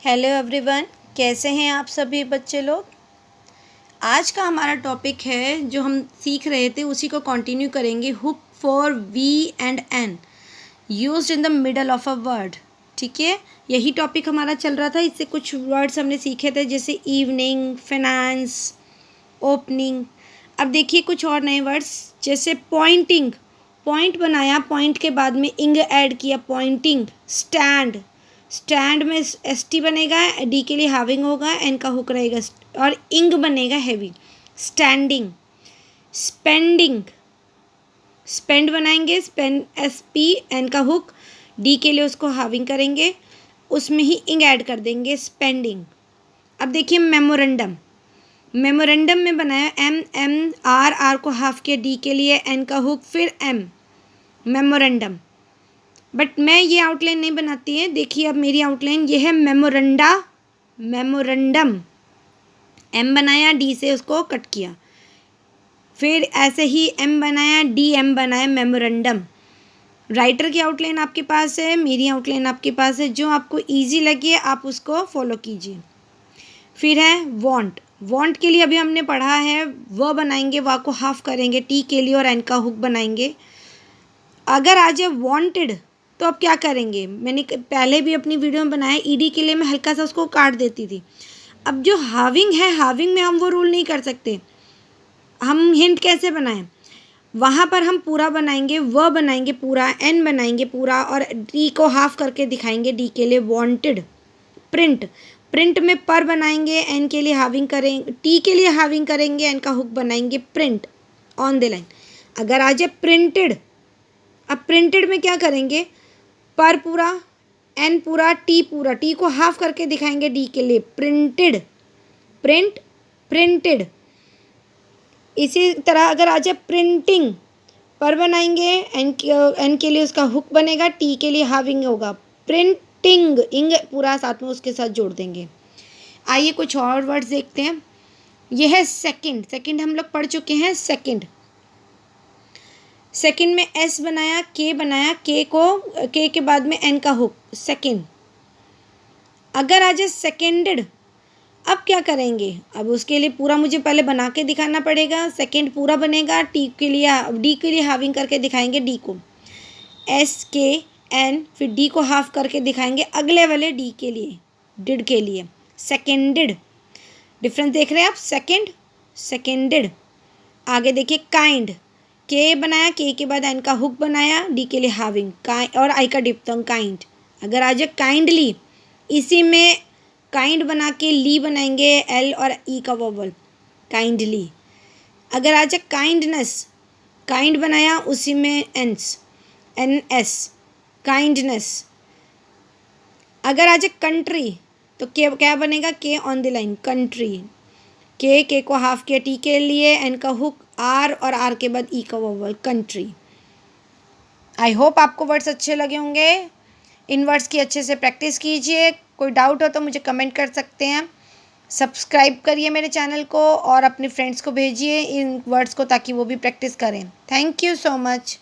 Hello everyone, कैसे हैं आप सभी बच्चे लोग। आज का हमारा टॉपिक है जो हम सीख रहे थे उसी को कंटिन्यू करेंगे। Hook for V and N used in the middle of a word. ठीक है, यही टॉपिक हमारा चल रहा था। इससे कुछ वर्ड्स हमने सीखे थे जैसे इवनिंग, फाइनेंस, ओपनिंग। अब देखिए कुछ और नए वर्ड्स जैसे पॉइंटिंग। पॉइंट बनाया, पॉइंट के बाद में इंग ऐड किया, पॉइंटिंग। स्टैंड, स्टैंड में एस टी बनेगा, डी के लिए हैविंग होगा, एन का हुक रहेगा और इंग बनेगा हैवी। स्टैंडिंग। स्पेंडिंग, स्पेंड बनाएंगे, स्पेंड एस पी, एन का हुक, डी के लिए उसको हैविंग करेंगे, उसमें ही इंग ऐड कर देंगे, स्पेंडिंग। अब देखिए मेमोरेंडम। मेमोरेंडम में बनाया एम, एम आर, आर को हाफ किया, डी के लिए, एन का हुक, फिर एम, मेमोरेंडम। बट मैं ये आउटलाइन नहीं बनाती है। देखिए अब मेरी आउटलाइन ये है मेमोरेंडा, मेमोरेंडम। एम बनाया, डी से उसको कट किया, फिर ऐसे ही एम बनाया, डी एम बनाया, मेमोरेंडम। राइटर की आउटलाइन आपके पास है, मेरी आउटलाइन आपके पास है। जो आपको इजी लगे आप उसको फॉलो कीजिए। फिर है वांट। वांट के लिए अभी हमने पढ़ा है, व बनाएंगे, व को हाफ करेंगे, टी के लिए और एन का हुक बनाएंगे। अगर आ जाए वांटेड तो अब क्या करेंगे, मैंने पहले भी अपनी वीडियो में बनाया, ईडी के लिए मैं हल्का सा उसको काट देती थी। अब जो हाविंग है, हाविंग में हम वो रूल नहीं कर सकते। हम हिंट कैसे बनाएं, वहाँ पर हम पूरा बनाएंगे, व बनाएंगे पूरा, एन बनाएंगे पूरा और डी को हाफ करके दिखाएंगे, डी के लिए वांटेड। प्रिंट, प्रिंट में पर बनाएंगे, एन के लिए हाविंग करेंगे, टी के लिए हाविंग करेंगे, एन का हुक बनाएंगे, प्रिंट ऑन द लाइन। अगर आ जाए प्रिंटेड, अब प्रिंटेड में क्या करेंगे, पर पूरा, एन पूरा, टी पूरा, टी को हाफ करके दिखाएंगे, डी के लिए, प्रिंटेड, प्रिंट, प्रिंटेड। इसी तरह अगर आ जाए प्रिंटिंग, पर बनाएंगे, एन के लिए उसका हुक बनेगा, टी के लिए हाविंग होगा, प्रिंटिंग, इंग पूरा साथ में उसके साथ जोड़ देंगे। आइए कुछ और वर्ड्स देखते हैं। यह है सेकंड। सेकंड हम लोग पढ़ चुके हैं। सेकंड, सेकंड में एस बनाया, के बनाया, के को, के के बाद में एन का हुक, सेकंड। अगर आ जाए सेकेंडेड, अब क्या करेंगे, अब उसके लिए पूरा मुझे पहले बना के दिखाना पड़ेगा। सेकंड पूरा बनेगा, टी के लिए, डी के लिए हाविंग करके दिखाएंगे, डी को, एस के एन, फिर डी को हाफ करके दिखाएंगे अगले वाले डी के लिए, डिड के लिए, सेकेंडेड। डिफरेंस देख रहे हैं आप, सेकंड, सेकेंडेड। आगे देखिए काइंड। के बनाया, के बाद एन का हुक बनाया, डी के लिए हाविंग, और आई का डिप्थंग, काइंड। अगर आ जाए काइंडली, इसी में काइंड बना के ली बनाएंगे, एल और ई का वोवल, काइंडली। अगर आ जाए काइंडनेस, काइंड बनाया, उसी में एंस, एन एस, काइंडनेस। अगर आ जाए कंट्री तो क्या बनेगा, के ऑन द लाइन, कंट्री। के को हाफ किया, टी के लिए, एन का हुक, आर और आर के बाद ई का वोवल, कंट्री। आई होप आपको वर्ड्स अच्छे लगे होंगे। इन वर्ड्स की अच्छे से प्रैक्टिस कीजिए। कोई डाउट हो तो मुझे कमेंट कर सकते हैं। सब्सक्राइब करिए मेरे चैनल को और अपने फ्रेंड्स को भेजिए इन वर्ड्स को, ताकि वो भी प्रैक्टिस करें। Thank you so much.